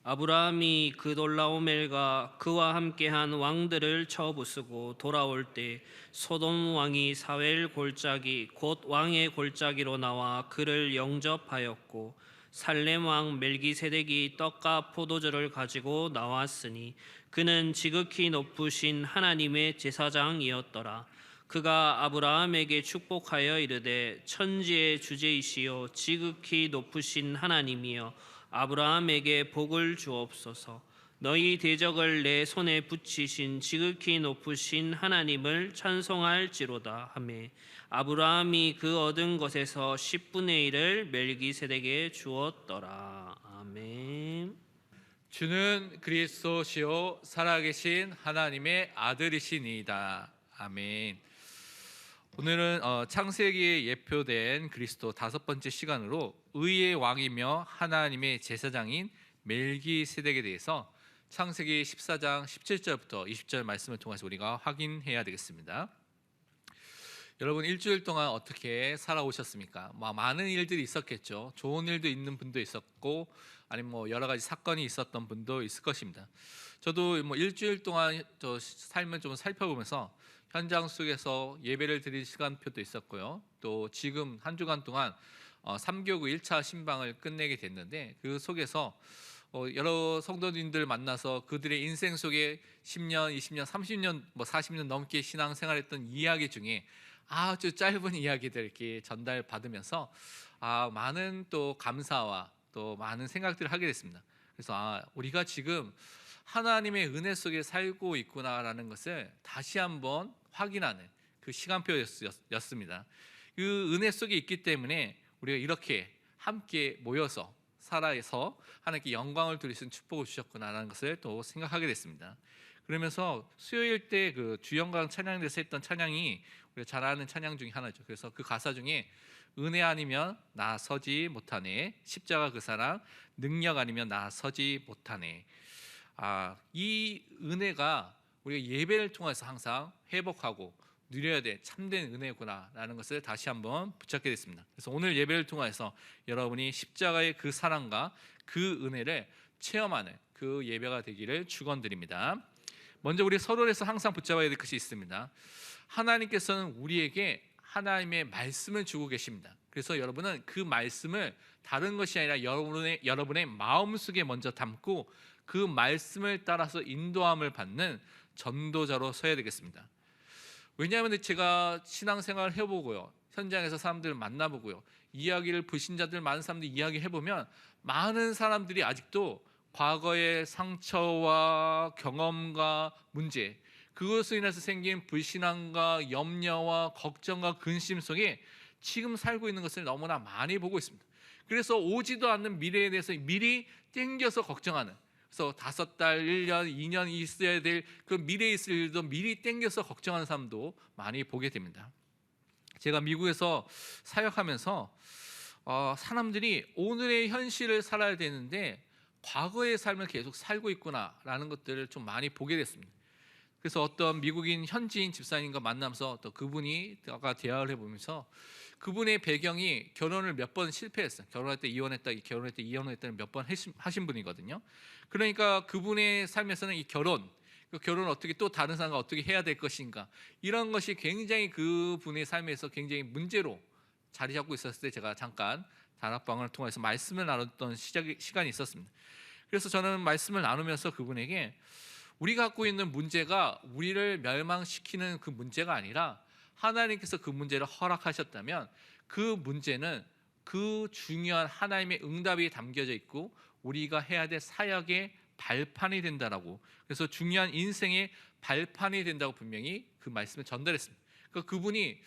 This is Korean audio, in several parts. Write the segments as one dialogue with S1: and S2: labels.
S1: 아브라함이 그돌라오멜과 그와 함께한 왕들을 쳐부수고 돌아올 때 소돔 왕이 사웰 골짜기 곧 왕의 골짜기로 나와 그를 영접하였고 살렘 왕 멜기세덱이 떡과 포도주를 가지고 나왔으니 그는 지극히 높으신 하나님의 제사장이었더라. 그가 아브라함에게 축복하여 이르되 천지의 주제이시요 지극히 높으신 하나님이여 아브라함에게 복을 주옵소서. 너희 대적을 내 손에 붙이신 지극히 높으신 하나님을 찬송할지로다 하매 아브라함이 그 얻은 것에서 10분의 1을 멜기세덱에 주었더라. 아멘.
S2: 주는 그리스도시요 살아계신 하나님의 아들이시니이다. 아멘. 오늘은 창세기에 예표된 그리스도 5번째 시간으로 의의 왕이며 하나님의 제사장인 멜기세덱에 대해서 창세기 14장 17절부터 20절 말씀을 통해서 우리가 확인해야 되겠습니다. 여러분 일주일 동안 어떻게 살아오셨습니까? 많은 일들이 있었겠죠. 좋은 일도 있는 분도 있었고 아니면 여러 가지 사건이 있었던 분도 있을 것입니다. 저도 일주일 동안 저 삶을 좀 살펴보면서 현장 속에서 예배를 드릴 시간표도 있었고요. 또 지금 한 주간 동안 3교구 1차 신방을 끝내게 됐는데 그 속에서 여러 성도님들 만나서 그들의 인생 속에 10년, 20년, 30년, 40년 넘게 신앙생활했던 이야기 중에 아주 짧은 이야기들 이렇게 전달받으면서 많은 또 감사와 또 많은 생각들을 하게 됐습니다. 그래서 우리가 지금 하나님의 은혜 속에 살고 있구나라는 것을 다시 한번 확인하는 그 시간표였습니다. 그 은혜 속에 있기 때문에 우리가 이렇게 함께 모여서 살아서 하나님께 영광을 돌릴 수 있는 축복을 주셨구나라는 것을 또 생각하게 됐습니다. 그러면서 수요일 때 그 주영광 찬양대에서 했던 찬양이 우리가 잘 아는 찬양 중에 하나죠. 그래서 그 가사 중에 은혜 아니면 나 서지 못하네, 십자가 그 사랑, 능력 아니면 나 서지 못하네. 이 은혜가 우리가 예배를 통해서 항상 회복하고 누려야 될 참된 은혜구나라는 것을 다시 한번 붙잡게 됐습니다. 그래서 오늘 예배를 통해서 여러분이 십자가의 그 사랑과 그 은혜를 체험하는 그 예배가 되기를 축원드립니다. 먼저 우리 서론에서 항상 붙잡아야 될 것이 있습니다. 하나님께서는 우리에게 하나님의 말씀을 주고 계십니다. 그래서 여러분은 그 말씀을 다른 것이 아니라 여러분의 마음속에 먼저 담고 그 말씀을 따라서 인도함을 받는 전도자로 서야 되겠습니다. 왜냐하면 제가 신앙생활을 해보고요, 현장에서 사람들을 만나보고요, 이야기를 불신자들 많은 사람들 이야기해보면 많은 사람들이 아직도 과거의 상처와 경험과 문제, 그것으로 인해서 생긴 불신앙과 염려와 걱정과 근심 속에 지금 살고 있는 것을 너무나 많이 보고 있습니다. 그래서 오지도 않는 미래에 대해서 미리 땡겨서 걱정하는, 그래서 5달, 1년, 2년 있어야 될 그 미래에 있을 일도 미리 땡겨서 걱정하는 사람도 많이 보게 됩니다. 제가 미국에서 사역하면서 사람들이 오늘의 현실을 살아야 되는데 과거의 삶을 계속 살고 있구나라는 것들을 좀 많이 보게 됐습니다. 그래서 어떤 미국인 현지인 집사님과 만나면서 또 그분이 아까 대화를 해보면서 그분의 배경이 결혼을 몇 번 실패했어요. 결혼할 때 이혼했다, 결혼할 때 이혼했다는 몇 번 하신 분이거든요. 그러니까 그분의 삶에서는 이 결혼을 어떻게 또 다른 사람과 어떻게 해야 될 것인가, 이런 것이 굉장히 그분의 삶에서 굉장히 문제로 자리 잡고 있었을 때 제가 잠깐 다락방을 통해서 말씀을 나눴던 시간이 있었습니다. 그래서 저는 말씀을 나누면서 그분에게 우리가 갖고 있는 문제가 우리를 멸망시키는 그 문제가 아니라 하나님께서 그 문제를 허락하셨다면 그 문제는 그 중요한 하나님의 응답이 담겨져 있고 우리가 해야 될 사역의 발판이 된다라고, 그래서 중요한 인생의 발판이 된다고 분명히 그 말씀을 전달했습니다. 그러니까 그분이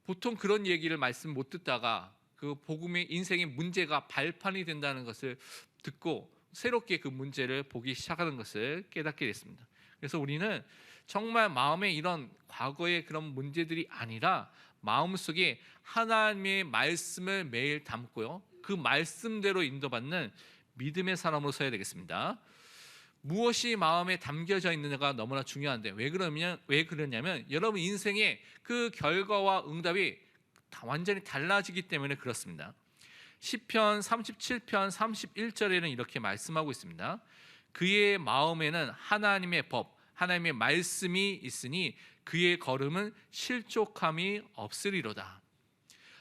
S2: 보통 그런 얘기를 말씀 못 듣다가 그 복음의 인생의 문제가 발판이 된다는 것을 듣고 새롭게 그 문제를 보기 시작하는 것을 깨닫게 됐습니다. 그래서 우리는 정말 마음에 이런 과거의 그런 문제들이 아니라 마음속에 하나님의 말씀을 매일 담고요, 그 말씀대로 인도받는 믿음의 사람으로 서야 되겠습니다. 무엇이 마음에 담겨져 있느냐가 너무나 중요한데 왜 그러냐면 여러분 인생의 그 결과와 응답이 다 완전히 달라지기 때문에 그렇습니다. 시편 37편 31절에는 이렇게 말씀하고 있습니다. 그의 마음에는 하나님의 법, 하나님의 말씀이 있으니 그의 걸음은 실족함이 없으리로다.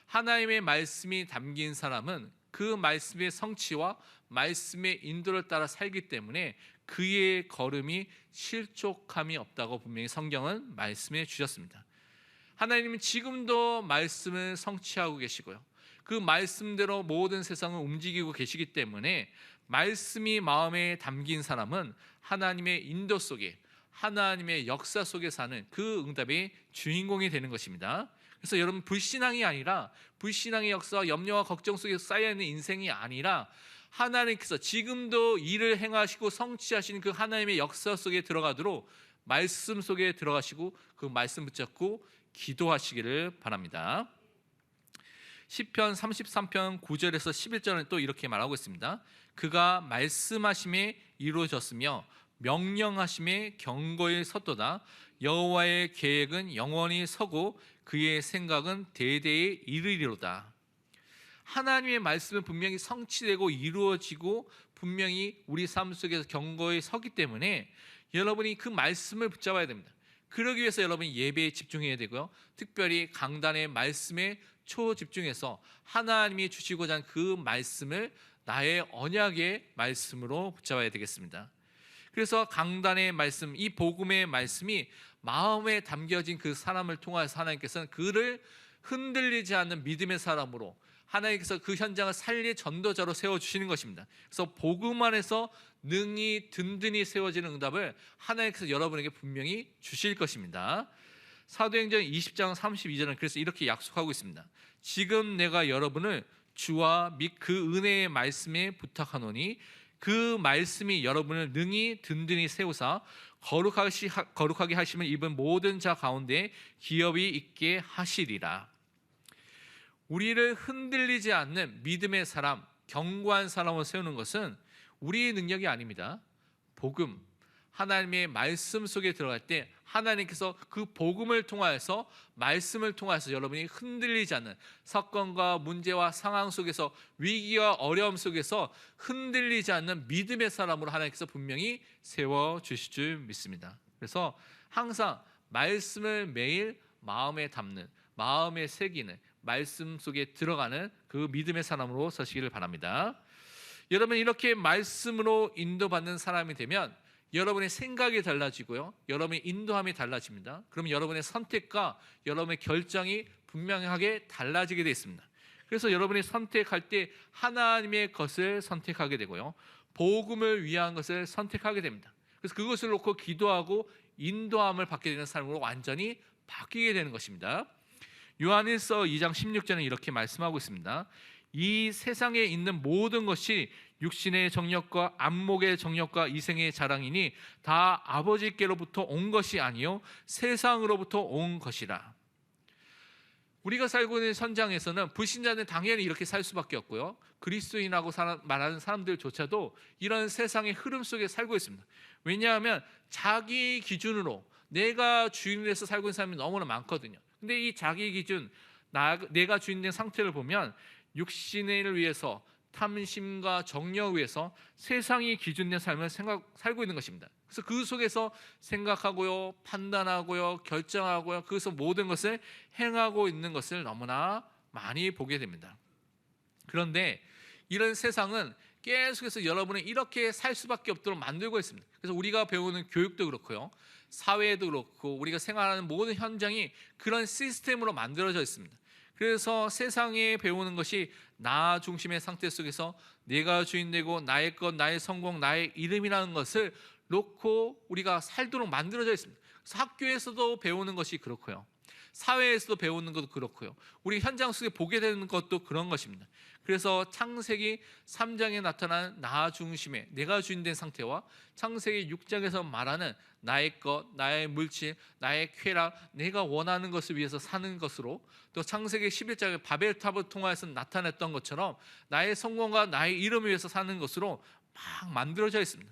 S2: 하나님의 말씀이 담긴 사람은 그 말씀의 성취와 말씀의 인도를 따라 살기 때문에 그의 걸음이 실족함이 없다고 분명히 성경은 말씀해 주셨습니다. 하나님은 지금도 말씀을 성취하고 계시고요, 그 말씀대로 모든 세상을 움직이고 계시기 때문에 말씀이 마음에 담긴 사람은 하나님의 인도 속에, 하나님의 역사 속에 사는 그 응답의 주인공이 되는 것입니다. 그래서 여러분, 불신앙이 아니라, 불신앙의 역사와 염려와 걱정 속에 쌓여있는 인생이 아니라 하나님께서 지금도 일을 행하시고 성취하시는 그 하나님의 역사 속에 들어가도록 말씀 속에 들어가시고 그 말씀 붙잡고 기도하시기를 바랍니다. 시편 33편 9절에서 11절은 또 이렇게 말하고 있습니다. 그가 말씀하심에 이루어졌으며 명령하심에 경고에 섰도다. 여호와의 계획은 영원히 서고 그의 생각은 대대에 이르리로다. 하나님의 말씀은 분명히 성취되고 이루어지고 분명히 우리 삶 속에서 경고에 서기 때문에 여러분이 그 말씀을 붙잡아야 됩니다. 그러기 위해서 여러분이 예배에 집중해야 되고요, 특별히 강단의 말씀에 초집중해서 하나님이 주시고자 하는 그 말씀을 나의 언약의 말씀으로 붙잡아야 되겠습니다. 그래서 강단의 말씀, 이 복음의 말씀이 마음에 담겨진 그 사람을 통해서 하나님께서는 그를 흔들리지 않는 믿음의 사람으로, 하나님께서 그 현장을 살릴 전도자로 세워주시는 것입니다. 그래서 복음 안에서 능히 든든히 세워지는 응답을 하나님께서 여러분에게 분명히 주실 것입니다. 사도행전 20장 32절은 그래서 이렇게 약속하고 있습니다. 지금 내가 여러분을 주와 및 그 은혜의 말씀에 부탁하노니 그 말씀이 여러분을 능히 든든히 세우사 거룩하게 하심을 입은 모든 자 가운데 기업이 있게 하시리라. 우리를 흔들리지 않는 믿음의 사람, 견고한 사람을 세우는 것은 우리의 능력이 아닙니다. 복음, 하나님의 말씀 속에 들어갈 때 하나님께서 그 복음을 통하여서, 말씀을 통하여서 여러분이 흔들리지 않는, 사건과 문제와 상황 속에서, 위기와 어려움 속에서 흔들리지 않는 믿음의 사람으로 하나님께서 분명히 세워주실 줄 믿습니다. 그래서 항상 말씀을 매일 마음에 담는, 마음에 새기는, 말씀 속에 들어가는 그 믿음의 사람으로 서시기를 바랍니다. 여러분, 이렇게 말씀으로 인도받는 사람이 되면 여러분의 생각이 달라지고요, 여러분의 인도함이 달라집니다. 그러면 여러분의 선택과 여러분의 결정이 분명하게 달라지게 되어 있습니다. 그래서 여러분이 선택할 때 하나님의 것을 선택하게 되고요, 복음을 위한 것을 선택하게 됩니다. 그래서 그것을 놓고 기도하고 인도함을 받게 되는 삶으로 완전히 바뀌게 되는 것입니다. 요한일서 2장 16절은 이렇게 말씀하고 있습니다. 이 세상에 있는 모든 것이 육신의 정욕과 안목의 정욕과 이생의 자랑이니 다 아버지께로부터 온 것이 아니요 세상으로부터 온 것이라. 우리가 살고 있는 현장에서는 불신자는 당연히 이렇게 살 수밖에 없고요, 그리스도인이라고 말하는 사람들조차도 이런 세상의 흐름 속에 살고 있습니다. 왜냐하면 자기 기준으로 내가 주인에서 살고 있는 사람이 너무나 많거든요. 근데 이 자기 기준, 내가 주인된 상태를 보면 육신을 위해서, 탐심과 정력을 위해서 세상이 기준된 삶을 살고 있는 것입니다. 그래서 그 속에서 생각하고요, 판단하고요, 결정하고요, 그래서 모든 것을 행하고 있는 것을 너무나 많이 보게 됩니다. 그런데 이런 세상은 계속해서 여러분을 이렇게 살 수밖에 없도록 만들고 있습니다. 그래서 우리가 배우는 교육도 그렇고요, 사회도 그렇고 우리가 생활하는 모든 현장이 그런 시스템으로 만들어져 있습니다. 그래서 세상에 배우는 것이 나 중심의 상태 속에서 내가 주인되고 나의 것, 나의 성공, 나의 이름이라는 것을 놓고 우리가 살도록 만들어져 있습니다. 그래서 학교에서도 배우는 것이 그렇고요, 사회에서도 배우는 것도 그렇고요, 우리 현장 속에 보게 되는 것도 그런 것입니다. 그래서 창세기 3장에 나타난 나 중심의 내가 주인된 상태와 창세기 6장에서 말하는 나의 것, 나의 물질, 나의 쾌락, 내가 원하는 것을 위해서 사는 것으로, 또 창세기 11장에 바벨탑을 통해서 나타냈던 것처럼 나의 성공과 나의 이름을 위해서 사는 것으로 막 만들어져 있습니다.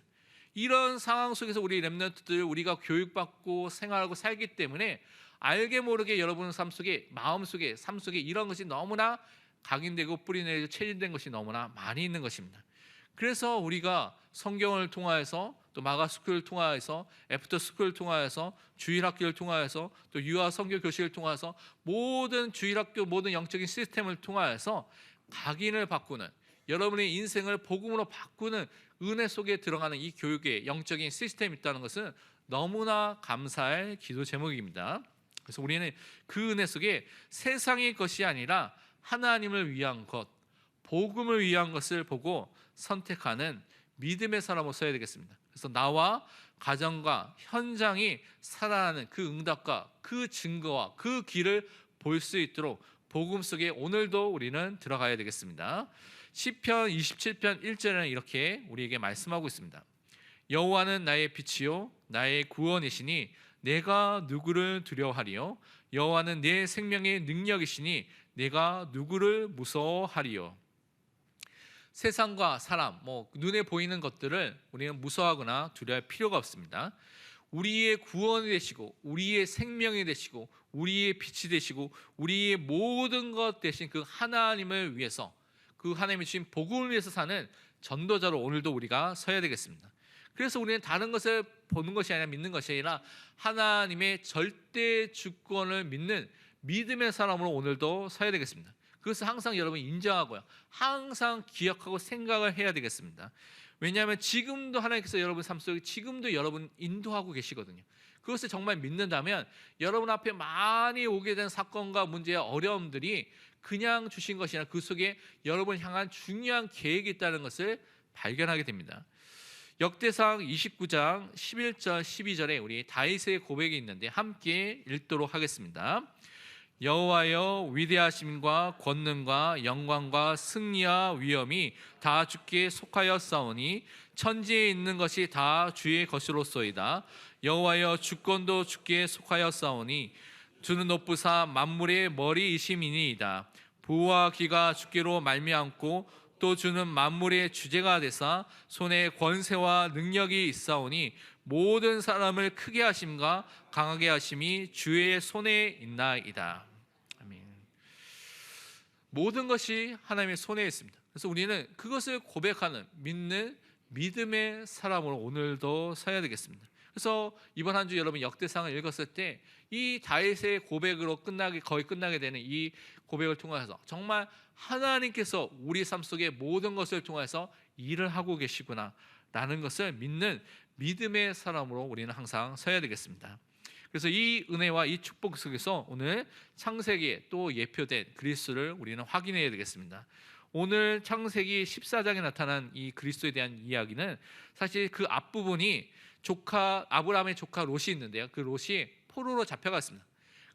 S2: 이런 상황 속에서 우리 렘넌트들, 우리가 교육받고 생활하고 살기 때문에 알게 모르게 여러분 삶 속에, 마음 속에, 삶 속에 이런 것이 너무나 각인되고 뿌리내리고 체질된 것이 너무나 많이 있는 것입니다. 그래서 우리가 성경을 통하여서 또 마가스쿨을 통하여서 애프터스쿨을 통하여서 주일학교를 통하여서 또 유아 선교 교실을 통하여서 모든 주일학교 모든 영적인 시스템을 통하여서 각인을 바꾸는 여러분의 인생을 복음으로 바꾸는 은혜 속에 들어가는 이 교육의 영적인 시스템이 있다는 것은 너무나 감사할 기도 제목입니다. 그래서 우리는 그 은혜 속에 세상의 것이 아니라 하나님을 위한 것, 복음을 위한 것을 보고 선택하는 믿음의 사람으로 서야 되겠습니다. 그래서 나와 가정과 현장이 살아나는 그 응답과 그 증거와 그 길을 볼 수 있도록 복음 속에 오늘도 우리는 들어가야 되겠습니다. 시편 27편 1절에는 이렇게 우리에게 말씀하고 있습니다. 여호와는 나의 빛이요 나의 구원이시니 내가 누구를 두려워하리요 여호와는 내 생명의 능력이시니 내가 누구를 무서워하리요. 세상과 사람, 눈에 보이는 것들을 우리는 무서워하거나 두려워할 필요가 없습니다. 우리의 구원이 되시고 우리의 생명이 되시고 우리의 빛이 되시고 우리의 모든 것 되신 그 하나님을 위해서 그 하나님이 주신 복음을 위해서 사는 전도자로 오늘도 우리가 서야 되겠습니다. 그래서 우리는 다른 것을 보는 것이 아니라 믿는 것이 아니라 하나님의 절대 주권을 믿는 믿음의 사람으로 오늘도 서야 되겠습니다. 그것을 항상 여러분 인정하고요. 항상 기억하고 생각을 해야 되겠습니다. 왜냐하면 지금도 하나님께서 여러분 삶 속에 지금도 여러분 인도하고 계시거든요. 그것을 정말 믿는다면 여러분 앞에 많이 오게 된 사건과 문제와 어려움들이 그냥 주신 것이 아니라 그 속에 여러분을 향한 중요한 계획이 있다는 것을 발견하게 됩니다. 역대상 29장 11절 12절에 우리 다윗의 고백이 있는데 함께 읽도록 하겠습니다. 여호와여 위대하심과 권능과 영광과 승리와 위엄이 다 주께 속하였사오니 천지에 있는 것이 다 주의 것이로소이다. 여호와여 주권도 주께 속하였사오니 주는 높으사 만물의 머리이심이니이다. 부와 기가 주께로 말미암고 또 주는 만물의 주제가 되사 손에 권세와 능력이 있사오니 모든 사람을 크게 하심과 강하게 하심이 주의 손에 있나이다. 아멘. 모든 것이 하나님의 손에 있습니다. 그래서 우리는 그것을 고백하는 믿는 믿음의 사람으로 오늘도 서야 되겠습니다. 그래서 이번 한 주 여러분 역대상을 읽었을 때 이 다윗의 고백으로 거의 끝나게 되는 이 고백을 통해서 정말 하나님께서 우리 삶 속에 모든 것을 통해서 일을 하고 계시구나 라는 것을 믿는 믿음의 사람으로 우리는 항상 서야 되겠습니다. 그래서 이 은혜와 이 축복 속에서 오늘 창세기에 또 예표된 그리스도를 우리는 확인해야 되겠습니다. 오늘 창세기 14장에 나타난 이 그리스도에 대한 이야기는 사실 그 앞부분이 아브라함의 조카 롯이 있는데요. 그 롯이 포로로 잡혀갔습니다.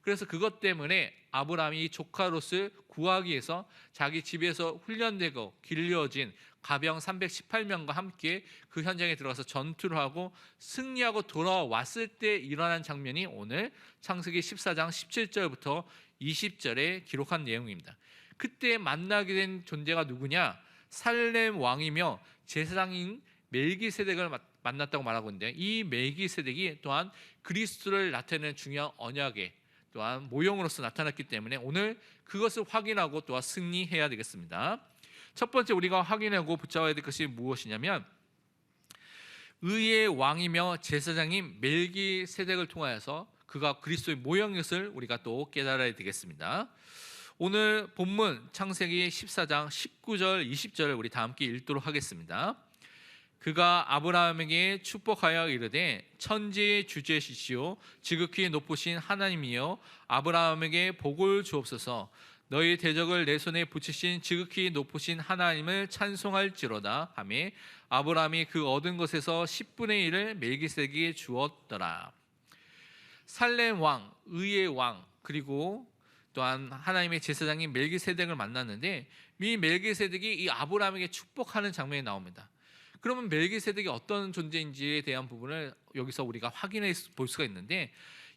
S2: 그래서 그것 때문에 아브라함이 조카 롯을 구하기 위해서 자기 집에서 훈련되고 길러진 가병 318명과 함께 그 현장에 들어가서 전투를 하고 승리하고 돌아왔을 때 일어난 장면이 오늘 창세기 14장 17절부터 20절에 기록한 내용입니다. 그때 만나게 된 존재가 누구냐? 살렘 왕이며 제사장인 멜기세덱을 만났다고 말하고 있는데 이 멜기세덱이 또한 그리스도를 나타내는 중요한 언약의 또한 모형으로서 나타났기 때문에 오늘 그것을 확인하고 또한 승리해야 되겠습니다. 첫 번째 우리가 확인하고 붙잡아야 될 것이 무엇이냐면 의의 왕이며 제사장인 멜기세덱을 통하여서 그가 그리스도의 모형인 것을 우리가 또 깨달아야 되겠습니다. 오늘 본문 창세기 14장 19절 20절을 우리 다 함께 읽도록 하겠습니다. 그가 아브라함에게 축복하여 이르되 천지의 주제시시오 지극히 높으신 하나님이여 아브라함에게 복을 주옵소서. 너희 대적을 내 손에 붙이신 지극히 높으신 하나님을 찬송할지로다 하며 아브라함이 그 얻은 것에서 10분의 1을 멜기세덱에게 주었더라. 살렘 왕, 의의 왕, 그리고 또한 하나님의 제사장인 멜기세덱을 만났는데 이 멜기세덱이 이 아브라함에게 축복하는 장면이 나옵니다. 그러면 멜기세덱이 어떤 존재인지에 대한 부분을 여기서 우리가 확인해 볼 수가 있는데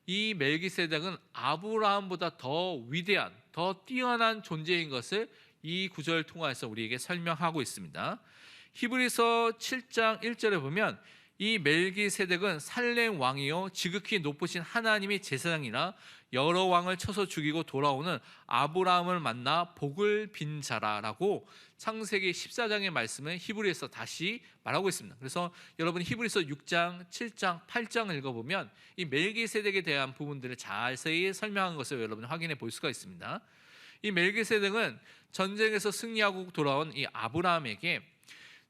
S2: 이 멜기세덱은 아브라함보다 더 위대한, 더 뛰어난 존재인 것을 이 구절을 통해서 우리에게 설명하고 있습니다. 히브리서 7장 1절에 보면 이 멜기세덱은 살렘 왕이요 지극히 높으신 하나님의 제사장이라 여러 왕을 쳐서 죽이고 돌아오는 아브라함을 만나 복을 빈 자라라고 창세기 14장의 말씀을 히브리서 다시 말하고 있습니다. 그래서 여러분 히브리서 6장, 7장, 8장을 읽어보면 이 멜기세덱에 대한 부분들을 자세히 설명한 것을 여러분 확인해 볼 수가 있습니다. 이 멜기세덱은 전쟁에서 승리하고 돌아온 이 아브라함에게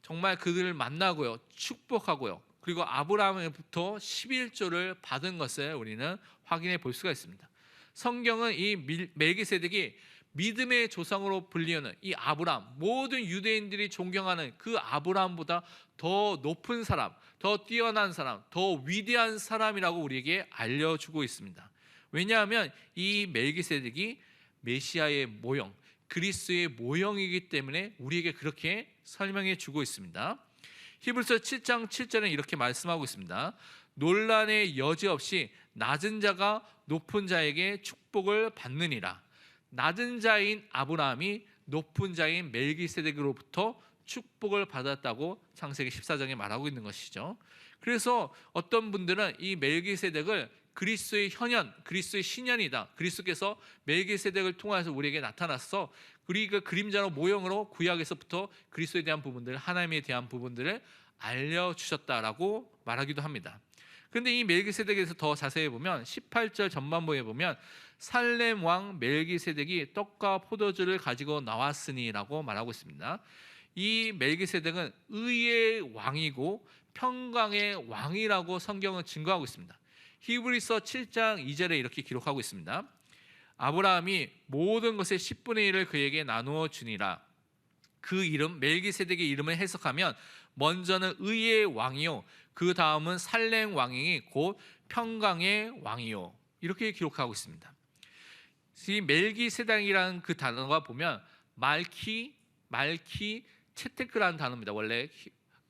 S2: 정말 그들을 만나고요, 축복하고요, 그리고 아브라함으로부터 11조를 받은 것을 우리는 확인해 볼 수가 있습니다. 성경은 이 멜기세덱이 믿음의 조상으로 불리는 이 아브라함, 모든 유대인들이 존경하는 그 아브라함보다 더 높은 사람, 더 뛰어난 사람, 더 위대한 사람이라고 우리에게 알려주고 있습니다. 왜냐하면 이 멜기세덱이 메시아의 모형, 그리스도의 모형이기 때문에 우리에게 그렇게 설명해 주고 있습니다. 히브리서 7장 7절에 이렇게 말씀하고 있습니다. 논란의 여지 없이 낮은 자가 높은 자에게 축복을 받느니라. 낮은 자인 아브라함이 높은 자인 멜기세덱으로부터 축복을 받았다고 창세기 14장에 말하고 있는 것이죠. 그래서 어떤 분들은 이 멜기세덱을 그리스도의 현현, 그리스도의 신현이다, 그리스도께서 멜기세덱을 통해서 우리에게 나타났어, 우리가 그림자로 모형으로 구약에서부터 그리스도에 대한 부분들, 하나님에 대한 부분들을 알려주셨다라고 말하기도 합니다. 그런데 이 멜기세덱에서 더 자세히 보면 18절 전반부에 보면 살렘 왕 멜기세덱이 떡과 포도주를 가지고 나왔으니라고 말하고 있습니다. 이 멜기세덱은 의의 왕이고 평강의 왕이라고 성경은 증거하고 있습니다. 히브리서 7장 2절에 이렇게 기록하고 있습니다. 아브라함이 모든 것의 10분의 1을 그에게 나누어 주니라. 그 이름 멜기세덱의 이름을 해석하면 먼저는 의의 왕이요, 그 다음은 살렘 왕이 곧 평강의 왕이요, 이렇게 기록하고 있습니다. 이 멜기세덱이라는 그 단어가 보면 말키 체테크라는 단어입니다. 원래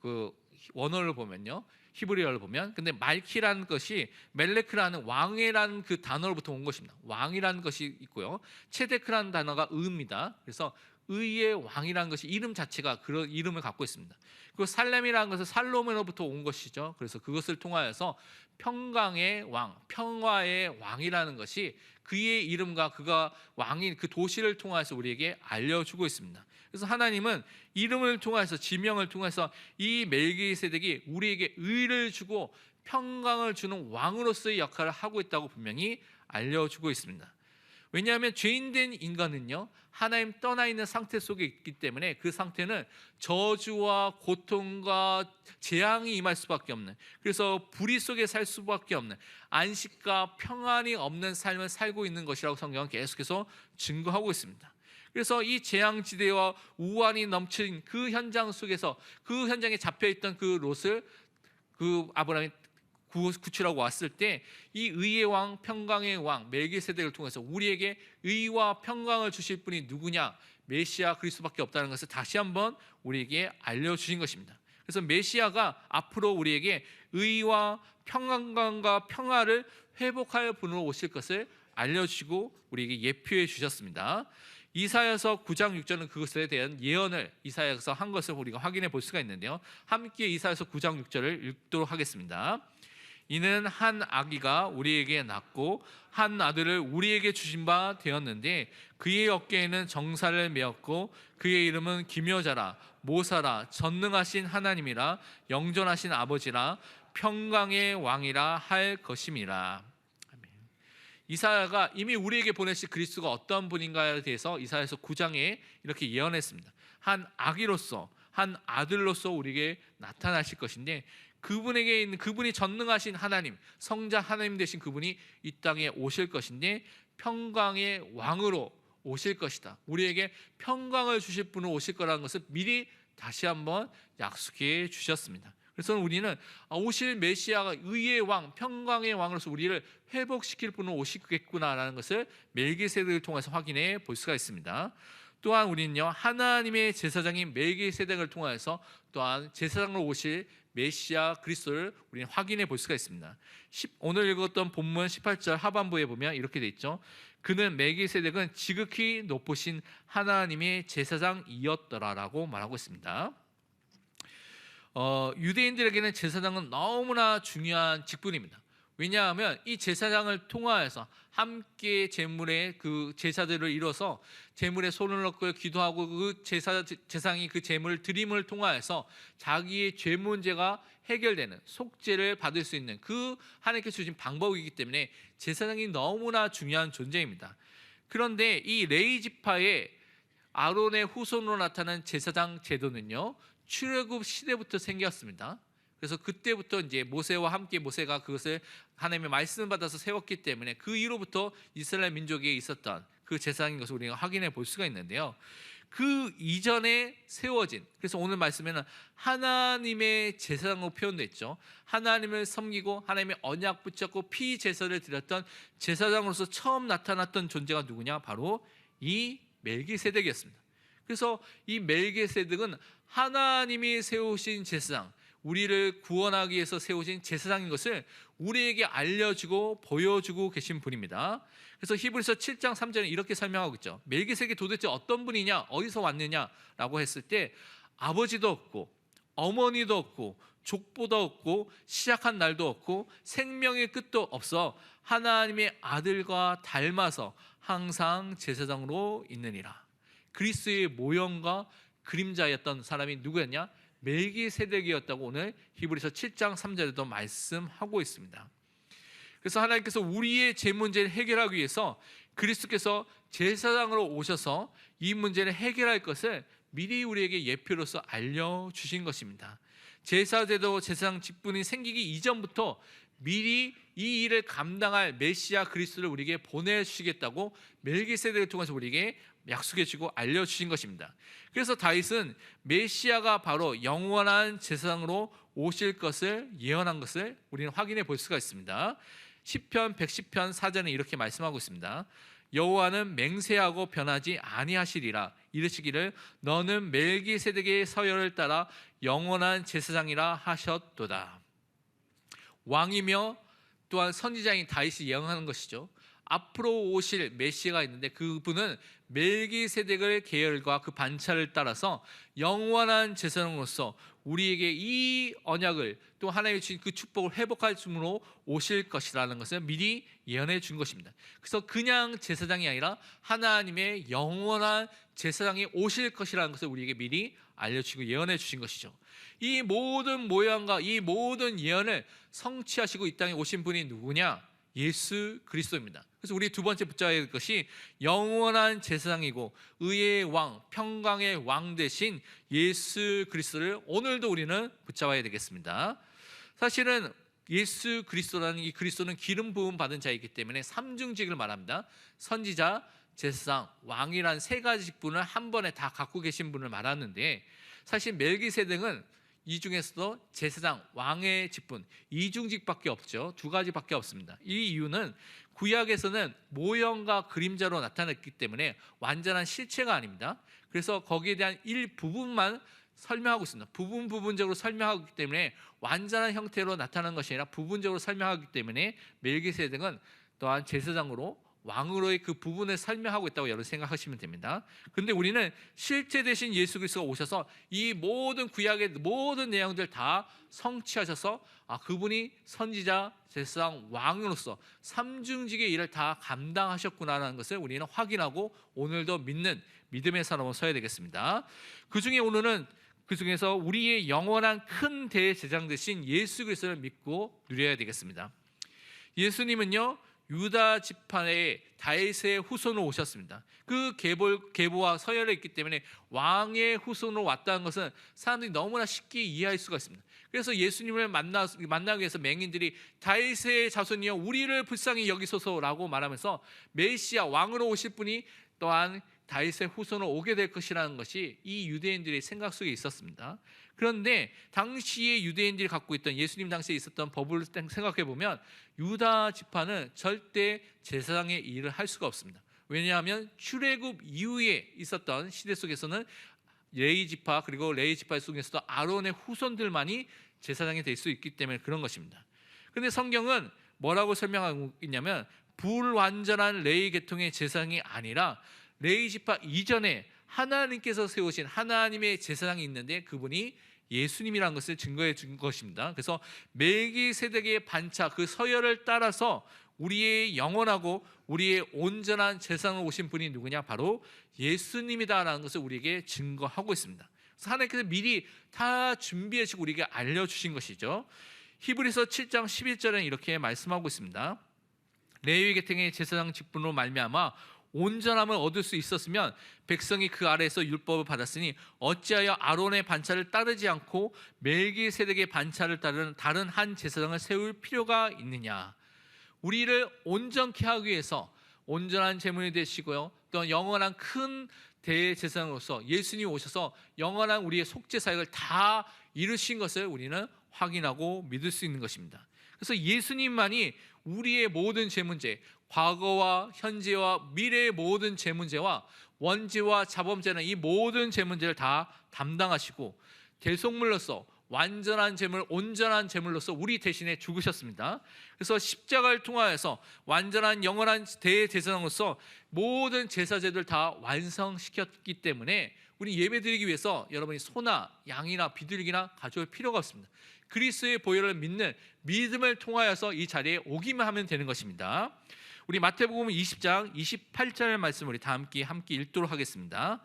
S2: 그 원어를 보면요, 히브리어를 보면, 근데 말키라는 것이 멜레크라는 왕이라는 그 단어로부터 온 것입니다. 왕이라는 것이 있고요, 체데크라는 단어가 의입니다. 그래서 의의 왕이라는 것이 이름 자체가 그런 이름을 갖고 있습니다. 그리고 살렘이라는 것은 살로몬으로부터 온 것이죠. 그래서 그것을 통하여서 평강의 왕, 평화의 왕이라는 것이 그의 이름과 그가 왕인 그 도시를 통해서 우리에게 알려주고 있습니다. 그래서 하나님은 이름을 통해서, 지명을 통해서 이 멜기세덱이 우리에게 의를 주고 평강을 주는 왕으로서의 역할을 하고 있다고 분명히 알려주고 있습니다. 왜냐하면 죄인된 인간은요, 하나님 떠나 있는 상태 속에 있기 때문에 그 상태는 저주와 고통과 재앙이 임할 수밖에 없는, 그래서 불의 속에 살 수밖에 없는, 안식과 평안이 없는 삶을 살고 있는 것이라고 성경은 계속해서 증거하고 있습니다. 그래서 이 재앙지대와 우환이 넘친 그 현장 속에서 그 현장에 잡혀있던 그 롯을 그 아브라함이 구출하고 왔을 때 이 의의 왕, 평강의 왕 멜기세덱을 통해서 우리에게 의와 평강을 주실 분이 누구냐, 메시아 그리스도밖에 없다는 것을 다시 한번 우리에게 알려주신 것입니다. 그래서 메시아가 앞으로 우리에게 의와 평강과 평화를 회복할 분으로 오실 것을 알려주시고 우리에게 예표해 주셨습니다. 이사야서 9장 6절은 그것에 대한 예언을 이사야서 한 것을 우리가 확인해 볼 수가 있는데요, 함께 이사야서 9장 6절을 읽도록 하겠습니다. 이는 한 아기가 우리에게 낳고 한 아들을 우리에게 주신 바 되었는데 그의 어깨에는 정사를 메었고 그의 이름은 기묘자라, 모사라, 전능하신 하나님이라, 영존하신 아버지라, 평강의 왕이라 할 것임이라. 이사야가 이미 우리에게 보내신 그리스도가 어떤 분인가에 대해서 이사야서 9장에 이렇게 예언했습니다. 한 아기로서, 한 아들로서 우리에게 나타나실 것인데, 그분에게 있는, 그분이 전능하신 하나님, 성자 하나님 되신 그분이 이 땅에 오실 것인데 평강의 왕으로 오실 것이다, 우리에게 평강을 주실 분으로 오실 거라는 것을 미리 다시 한번 약속해 주셨습니다. 그래서 우리는 오실 메시아가 의의 왕, 평강의 왕으로서 우리를 회복시킬 분으로 오시겠구나라는 것을 멜기세덱을 통해서 확인해 볼 수가 있습니다. 또한 우리는요, 하나님의 제사장인 멜기세덱을 통해서 또한 제사장으로 오실 메시아 그리스도를 우리는 확인해 볼 수가 있습니다. 오늘 읽었던 본문 18절 하반부에 보면 이렇게 돼 있죠. 그는 멜기세덱은 지극히 높으신 하나님의 제사장이었더라라고 말하고 있습니다. 유대인들에게는 제사장은 너무나 중요한 직분입니다. 왜냐하면 이 제사장을 통하여서 함께 제물의 그 제사들을 이뤄서 제물에 손을 넣고 기도하고 그 제사장이 그 제물 드림을 통하여서 자기의 죄 문제가 해결되는 속죄를 받을 수 있는 그 하나님께서 주신 방법이기 때문에 제사장이 너무나 중요한 존재입니다. 그런데 이 레위 지파의 아론의 후손으로 나타난 제사장 제도는요, 출애굽 시대부터 생겼습니다. 그래서 그때부터 이제 모세와 함께 모세가 그것을 하나님의 말씀을 받아서 세웠기 때문에 그 이후로부터 이스라엘 민족에 있었던 그 제사장인 것을 우리가 확인해 볼 수가 있는데요. 그 이전에 세워진, 그래서 오늘 말씀에는 하나님의 제사장으로 표현됐죠. 하나님을 섬기고 하나님의 언약 붙잡고 피 제사를 드렸던 제사장으로서 처음 나타났던 존재가 누구냐? 바로 이 멜기세덱이었습니다. 그래서 이 멜기세덱은 하나님이 세우신 제사장, 우리를 구원하기 위해서 세우신 제사장인 것을 우리에게 알려주고 보여주고 계신 분입니다. 그래서 히브리서 7장 3절에 이렇게 설명하고 있죠. 멜기세덱이 도대체 어떤 분이냐, 어디서 왔느냐라고 했을 때 아버지도 없고 어머니도 없고 족보도 없고 시작한 날도 없고 생명의 끝도 없어 하나님의 아들과 닮아서 항상 제사장으로 있느니라. 그리스도의 모형과 그림자였던 사람이 누구였냐? 멜기세덱이었다고 오늘 히브리서 7장 3절에도 말씀하고 있습니다. 그래서 하나님께서 우리의 죄 문제를 해결하기 위해서 그리스도께서 제사장으로 오셔서 이 문제를 해결할 것을 미리 우리에게 예표로서 알려주신 것입니다. 제사제도 제사장 직분이 생기기 이전부터 미리 이 일을 감당할 메시아 그리스도를 우리에게 보내주시겠다고 멜기세덱을 통해서 우리에게 약속해주고 알려주신 것입니다. 그래서 다윗은 메시아가 바로 영원한 제사장으로 오실 것을 예언한 것을 우리는 확인해 볼 수가 있습니다. 시편 110편 4절에 이렇게 말씀하고 있습니다. 여호와는 맹세하고 변하지 아니하시리라. 이르시기를 너는 멜기세덱의 서열을 따라 영원한 제사장이라 하셨도다. 왕이며 또한 선지자인 다윗이 예언하는 것이죠. 앞으로 오실 메시아가 있는데 그분은 멜기세덱의 계열과 그 반차를 따라서 영원한 제사장으로서 우리에게 이 언약을 또 하나님의 주신 그 축복을 회복할 줌으로 오실 것이라는 것을 미리 예언해 준 것입니다. 그래서 그냥 제사장이 아니라 하나님의 영원한 제사장이 오실 것이라는 것을 우리에게 미리 알려주시고 예언해 주신 것이죠. 이 모든 모양과 이 모든 예언을 성취하시고 이 땅에 오신 분이 누구냐? 예수 그리스도입니다. 그래서 우리 두 번째 붙잡아야 될 것이 영원한 제사장이고 의의 왕, 평강의 왕 되신 예수 그리스도를 오늘도 우리는 붙잡아야 되겠습니다. 사실은 예수 그리스도라는 이 그리스도는 기름 부음 받은 자이기 때문에 삼중직을 말합니다. 선지자, 제사장, 왕이란 세 가지 직분을 한 번에 다 갖고 계신 분을 말하는데 사실 멜기세덱은 이 중에서도 제사장, 왕의 직분 이중직밖에 없죠. 두 가지밖에 없습니다. 이 이유는 구약에서는 모형과 그림자로 나타났기 때문에 완전한 실체가 아닙니다. 그래서 거기에 대한 일부분만 설명하고 있습니다. 부분적으로 설명하기 때문에 완전한 형태로 나타나는 것이 아니라 부분적으로 설명하기 때문에 멜기세덱은 또한 제사장으로 왕으로의 그 부분을 설명하고 있다고 여러분 생각하시면 됩니다. 그런데 우리는 실제 되신 예수 그리스도가 오셔서 이 모든 구약의 모든 내용들 다 성취하셔서 그분이 선지자, 제사장, 왕으로서 삼중직의 일을 다 감당하셨구나라는 것을 우리는 확인하고 오늘도 믿는 믿음의 사람으로 서야 되겠습니다. 그 중에서 우리의 영원한 큰 대제사장 되신 예수 그리스도를 믿고 누려야 되겠습니다. 예수님은요 유다 지파의 다윗의 후손으로 오셨습니다. 그 계보와 서열에 있기 때문에 왕의 후손으로 왔다는 것은 사람들이 너무나 쉽게 이해할 수가 있습니다. 그래서 예수님을 만나기 위해서 맹인들이 다윗의 자손이여 우리를 불쌍히 여기소서라고 말하면서 메시아 왕으로 오실 분이 또한 다윗의 후손으로 오게 될 것이라는 것이 이 유대인들의 생각 속에 있었습니다. 그런데 당시에 유대인들이 갖고 있던 예수님 당시에 있었던 법을 생각해 보면 유다 지파는 절대 제사장의 일을 할 수가 없습니다. 왜냐하면 출애굽 이후에 있었던 시대 속에서는 레위 지파 그리고 레위 지파 속에서도 아론의 후손들만이 제사장이 될 수 있기 때문에 그런 것입니다. 그런데 성경은 뭐라고 설명하고 있냐면 불완전한 레위 계통의 제사장이 아니라 레위 지파 이전에 하나님께서 세우신 하나님의 제사장이 있는데 그분이 예수님이라는 것을 증거해 준 것입니다. 그래서 멜기세덱의 반차 그 서열을 따라서 우리의 영원하고 우리의 온전한 재상으로 오신 분이 누구냐? 바로 예수님이다라는 것을 우리에게 증거하고 있습니다. 그래서 하나님께서 미리 다 준비해 주고 우리에게 알려주신 것이죠. 히브리서 7장 11절에 이렇게 말씀하고 있습니다. 레위 계통의 제사장 직분으로 말미암아 온전함을 얻을 수 있었으면 백성이 그 아래에서 율법을 받았으니 어찌하여 아론의 반차를 따르지 않고 멜기세덱의 반차를 따르는 다른 한 제사장을 세울 필요가 있느냐? 우리를 온전케 하기 위해서 온전한 제물이 되시고요, 또 영원한 큰 대제사장으로서 예수님이 오셔서 영원한 우리의 속죄 사역을 다 이루신 것을 우리는 확인하고 믿을 수 있는 것입니다. 그래서 예수님만이 우리의 모든 죄 문제, 과거와 현재와 미래의 모든 죄 문제와 원죄와 자범죄는 이 모든 죄 문제를 다 담당하시고 대속물로서 완전한 제물, 온전한 제물로서 우리 대신에 죽으셨습니다. 그래서 십자가를 통하여서 완전한 영원한 대제사장으로서 모든 제사제들 다 완성시켰기 때문에 우리 예배드리기 위해서 여러분이 소나 양이나 비둘기나 가져올 필요가 없습니다. 그리스도의 보혈을 믿는 믿음을 통하여서 이 자리에 오기만 하면 되는 것입니다. 우리 마태복음 20장 28절의 말씀 우리 다 함께 읽도록 하겠습니다.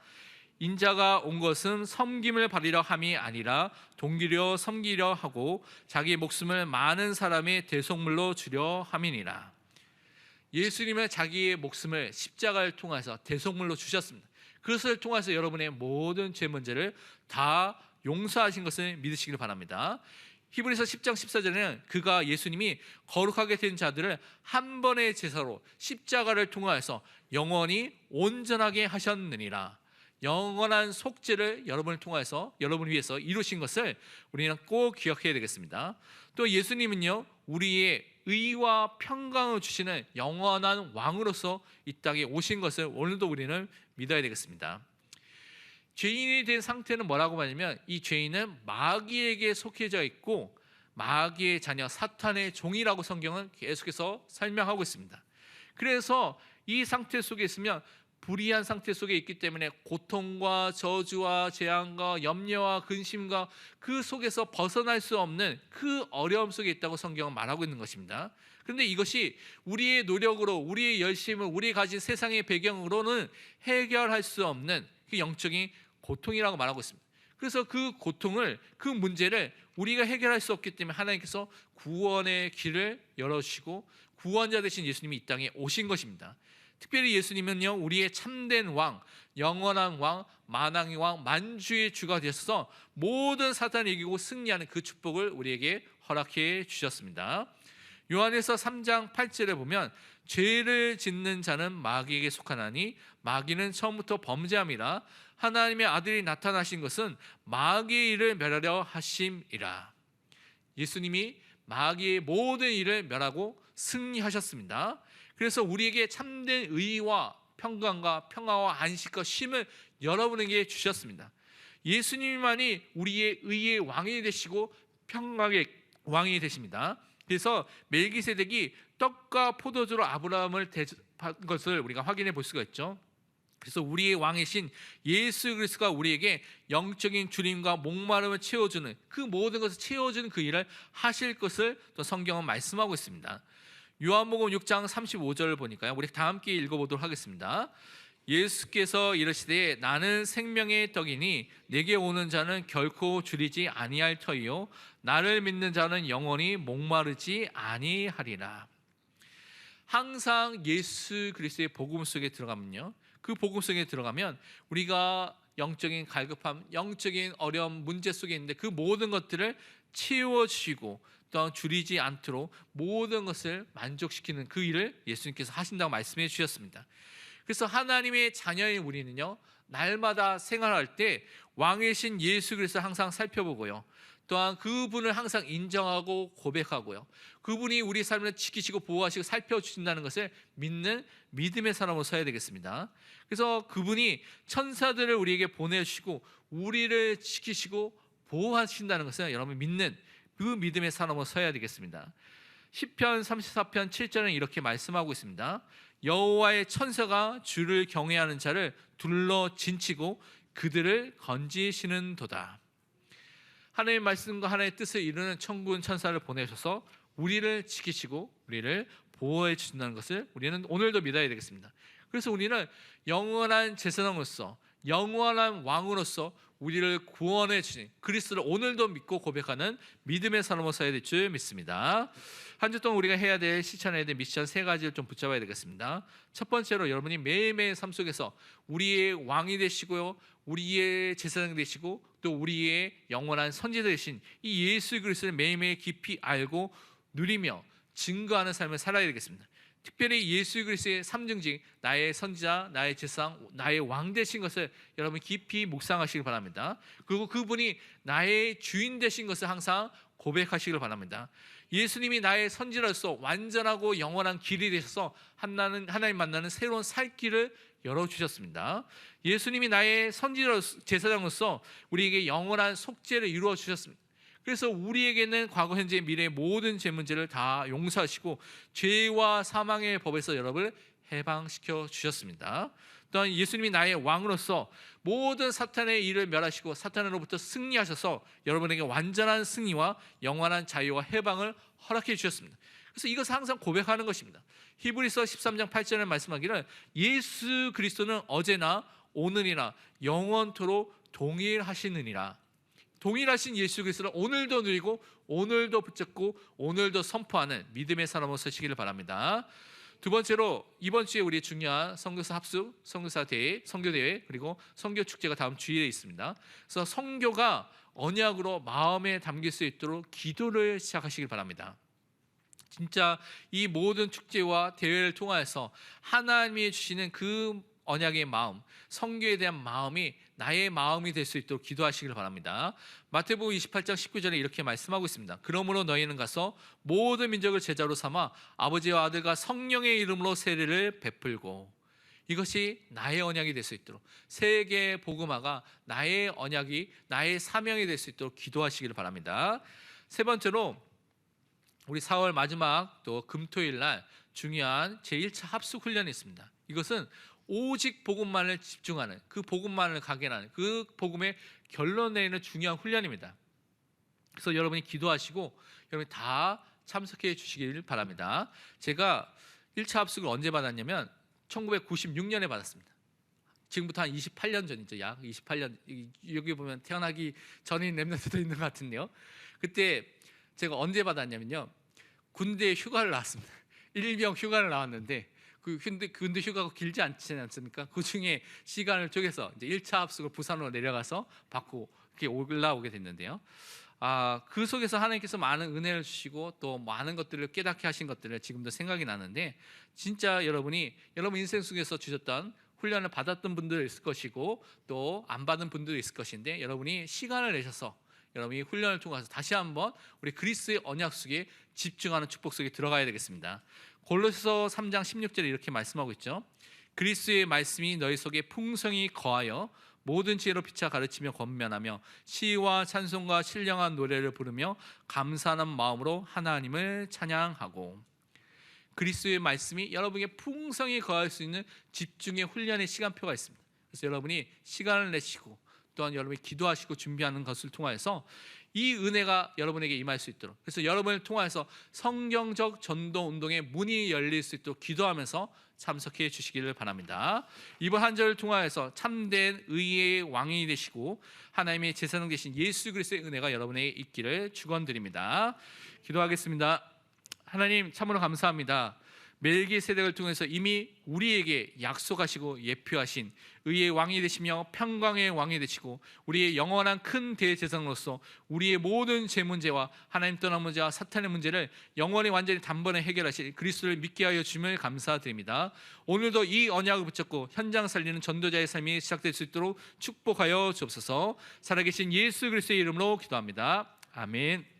S2: 인자가 온 것은 섬김을 받으려 함이 아니라 동기려 섬기려 하고 자기 목숨을 많은 사람의 대속물로 주려 함이니라. 예수님은 자기의 목숨을 십자가를 통해서 대속물로 주셨습니다. 그것을 통해서 여러분의 모든 죄 문제를 다 용서하신 것을 믿으시길 바랍니다. 히브리서 10장 14절에는 그가 예수님이 거룩하게 된 자들을 한 번의 제사로 십자가를 통하여서 영원히 온전하게 하셨느니라. 영원한 속죄를 여러분을 통해서 여러분을 위해서 이루신 것을 우리는 꼭 기억해야 되겠습니다. 또 예수님은요, 우리의 의와 평강을 주시는 영원한 왕으로서 이 땅에 오신 것을 오늘도 우리는 믿어야 되겠습니다. 죄인이 된 상태는 뭐라고 하냐면 이 죄인은 마귀에게 속해져 있고 마귀의 자녀 사탄의 종이라고 성경은 계속해서 설명하고 있습니다. 그래서 이 상태 속에 있으면 불의한 상태 속에 있기 때문에 고통과 저주와 재앙과 염려와 근심과 그 속에서 벗어날 수 없는 그 어려움 속에 있다고 성경은 말하고 있는 것입니다. 그런데 이것이 우리의 노력으로 우리의 열심을 우리 가진 세상의 배경으로는 해결할 수 없는 그 영적인 고통이라고 말하고 있습니다. 그래서 그 고통을 그 문제를 우리가 해결할 수 없기 때문에 하나님께서 구원의 길을 열어주시고 구원자 되신 예수님이 이 땅에 오신 것입니다. 특별히 예수님은요, 우리의 참된 왕, 영원한 왕, 만왕의 왕, 만주의 주가 되셔서 모든 사탄을 이기고 승리하는 그 축복을 우리에게 허락해 주셨습니다. 요한에서 3장 8절에 보면 죄를 짓는 자는 마귀에게 속하나니 마귀는 처음부터 범죄함이라 하나님의 아들이 나타나신 것은 마귀의 일을 멸하려 하심이라. 예수님이 마귀의 모든 일을 멸하고 승리하셨습니다. 그래서 우리에게 참된 의와 평강과 평화와 안식과 쉼을 여러분에게 주셨습니다. 예수님만이 우리의 의의 왕이 되시고 평강의 왕이 되십니다. 그래서 멜기세덱이 떡과 포도주로 아브라함을 대접한 것을 우리가 확인해 볼 수가 있죠. 그래서 우리의 왕이신 예수 그리스도가 우리에게 영적인 주님과 목마름을 채워주는 그 모든 것을 채워주는 그 일을 하실 것을 또 성경은 말씀하고 있습니다. 요한복음 6장 35절을 보니까요, 우리 다 함께 읽어보도록 하겠습니다. 예수께서 이르시되 나는 생명의 떡이니 내게 오는 자는 결코 줄이지 아니할 터이요 나를 믿는 자는 영원히 목마르지 아니하리라. 항상 예수 그리스도의 복음 속에 들어가면요, 그 복음 속에 들어가면 우리가 영적인 갈급함, 영적인 어려움, 문제 속에 있는데 그 모든 것들을 채워주시고 또 줄이지 않도록 모든 것을 만족시키는 그 일을 예수님께서 하신다고 말씀해 주셨습니다. 그래서 하나님의 자녀인 우리는요, 날마다 생활할 때 왕이신 예수 그리스도를 항상 살펴보고요, 또한 그분을 항상 인정하고 고백하고요, 그분이 우리 삶을 지키시고 보호하시고 살펴주신다는 것을 믿는 믿음의 사람으로 서야 되겠습니다. 그래서 그분이 천사들을 우리에게 보내주시고 우리를 지키시고 보호하신다는 것을 여러분 믿는 그 믿음의 사람으로 서야 되겠습니다. 시편 34편 7절은 이렇게 말씀하고 있습니다. 여호와의 천사가 주를 경외하는 자를 둘러 진치고 그들을 건지시는도다. 하나님의 말씀과 하나님의 뜻을 이루는 천군 천사를 보내셔서 우리를 지키시고 우리를 보호해 주신다는 것을 우리는 오늘도 믿어야 되겠습니다. 그래서 우리는 영원한 제사장으로서 영원한 왕으로서 우리를 구원해 주신 그리스도를 오늘도 믿고 고백하는 믿음의 사람으로 서야 될 줄 믿습니다. 한 주 동안 우리가 해야 될 실천해야 될 미션 세 가지를 좀 붙잡아야 되겠습니다. 첫 번째로 여러분이 매일매일 삶 속에서 우리의 왕이 되시고요, 우리의 제사장 되시고 또 우리의 영원한 선지자 되신 이 예수 그리스도를 매일매일 깊이 알고 누리며 증거하는 삶을 살아야 되겠습니다. 특별히 예수 그리스도의 삼중직, 나의 선지자, 나의 제사장, 나의 왕 되신 것을 여러분 깊이 묵상하시길 바랍니다. 그리고 그분이 나의 주인 되신 것을 항상 고백하시길 바랍니다. 예수님이 나의 선지자로서 완전하고 영원한 길이 되셔서 하나님 만나는 새로운 살 길을 열어주셨습니다. 예수님이 나의 선지자로서 제사장으로서 우리에게 영원한 속죄를 이루어 주셨습니다. 그래서 우리에게는 과거, 현재, 미래의 모든 죄 문제를 다 용서하시고 죄와 사망의 법에서 여러분을 해방시켜 주셨습니다. 또한 예수님이 나의 왕으로서 모든 사탄의 일을 멸하시고 사탄으로부터 승리하셔서 여러분에게 완전한 승리와 영원한 자유와 해방을 허락해 주셨습니다. 그래서 이것을 항상 고백하는 것입니다. 히브리서 13장 8절에 말씀하기를 예수 그리스도는 어제나 오늘이나 영원토록 동일하시느니라. 동일하신 예수 그리스도를 오늘도 누리고 오늘도 붙잡고 오늘도 선포하는 믿음의 사람으로 서시기를 바랍니다. 두 번째로 이번 주에 우리 중요한 선교사 합숙, 선교사 대회, 선교대회 그리고 선교 축제가 다음 주일에 있습니다. 그래서 선교가 언약으로 마음에 담길 수 있도록 기도를 시작하시길 바랍니다. 진짜 이 모든 축제와 대회를 통하여서 하나님이 주시는 그 언약의 마음, 선교에 대한 마음이 나의 마음이 될 수 있도록 기도하시길 바랍니다. 마태복음 28장 19절에 이렇게 말씀하고 있습니다. 그러므로 너희는 가서 모든 민족을 제자로 삼아 아버지와 아들과 성령의 이름으로 세례를 베풀고, 이것이 나의 언약이 될 수 있도록, 세계 복음화가 나의 언약이 나의 사명이 될 수 있도록 기도하시기를 바랍니다. 세 번째로 우리 4월 마지막 또 금토일 날 중요한 제1차 합숙 훈련이 있습니다. 이것은 오직 복음만을 집중하는, 그 복음만을 각인하는, 그 복음의 결론 내리는 중요한 훈련입니다. 그래서 여러분이 기도하시고 여러분이 다 참석해 주시길 바랍니다. 제가 1차 합숙을 언제 받았냐면 1996년에 받았습니다. 지금부터 한 28년 전이죠. 약 28년. 여기 보면 태어나기 전인 렘넌트도 있는 것 같은데요. 그때 제가 언제 받았냐면요, 군대 휴가를 나왔습니다. 일병 휴가를 나왔는데 근데 휴가가 길지 않지 않습니까? 그 중에 시간을 쪼개서 이제 1차 합숙을 부산으로 내려가서 받고 이렇게 올라오게 됐는데요. 그 속에서 하나님께서 많은 은혜를 주시고 또 많은 것들을 깨닫게 하신 것들을 지금도 생각이 나는데, 진짜 여러분 인생 속에서 주셨던 훈련을 받았던 분들 있을 것이고 또 안 받은 분들도 있을 것인데, 여러분이 시간을 내셔서 여러분이 훈련을 통해서 다시 한번 우리 그리스도의 언약 속에 집중하는 축복 속에 들어가야 되겠습니다. 골로새서 3장 16절에 이렇게 말씀하고 있죠. 그리스도의 말씀이 너희 속에 풍성히 거하여 모든 지혜로 피차 가르치며 권면하며 시와 찬송과 신령한 노래를 부르며 감사하는 마음으로 하나님을 찬양하고. 그리스도의 말씀이 여러분에게 풍성히 거할 수 있는 집중의 훈련의 시간표가 있습니다. 그래서 여러분이 시간을 내시고 또한 여러분이 기도하시고 준비하는 것을 통하여서 이 은혜가 여러분에게 임할 수 있도록, 그래서 여러분을 통하여서 성경적 전도 운동의 문이 열릴 수 있도록 기도하면서 참석해 주시기를 바랍니다. 이번 한 주를 통하여서 참된 의의 왕이 되시고 하나님의 제사장 되신 예수 그리스도의 은혜가 여러분에게 있기를 축원드립니다. 기도하겠습니다. 하나님, 참으로 감사합니다. 멜기세덱을 통해서 이미 우리에게 약속하시고 예표하신 의의 왕이 되시며 평강의 왕이 되시고 우리의 영원한 큰 대제사장으로서 우리의 모든 죄 문제와 하나님 떠난 문제와 사탄의 문제를 영원히 완전히 단번에 해결하실 그리스도를 믿게 하여 주심을 감사드립니다. 오늘도 이 언약을 붙잡고 현장 살리는 전도자의 삶이 시작될 수 있도록 축복하여 주옵소서. 살아계신 예수 그리스도의 이름으로 기도합니다. 아멘.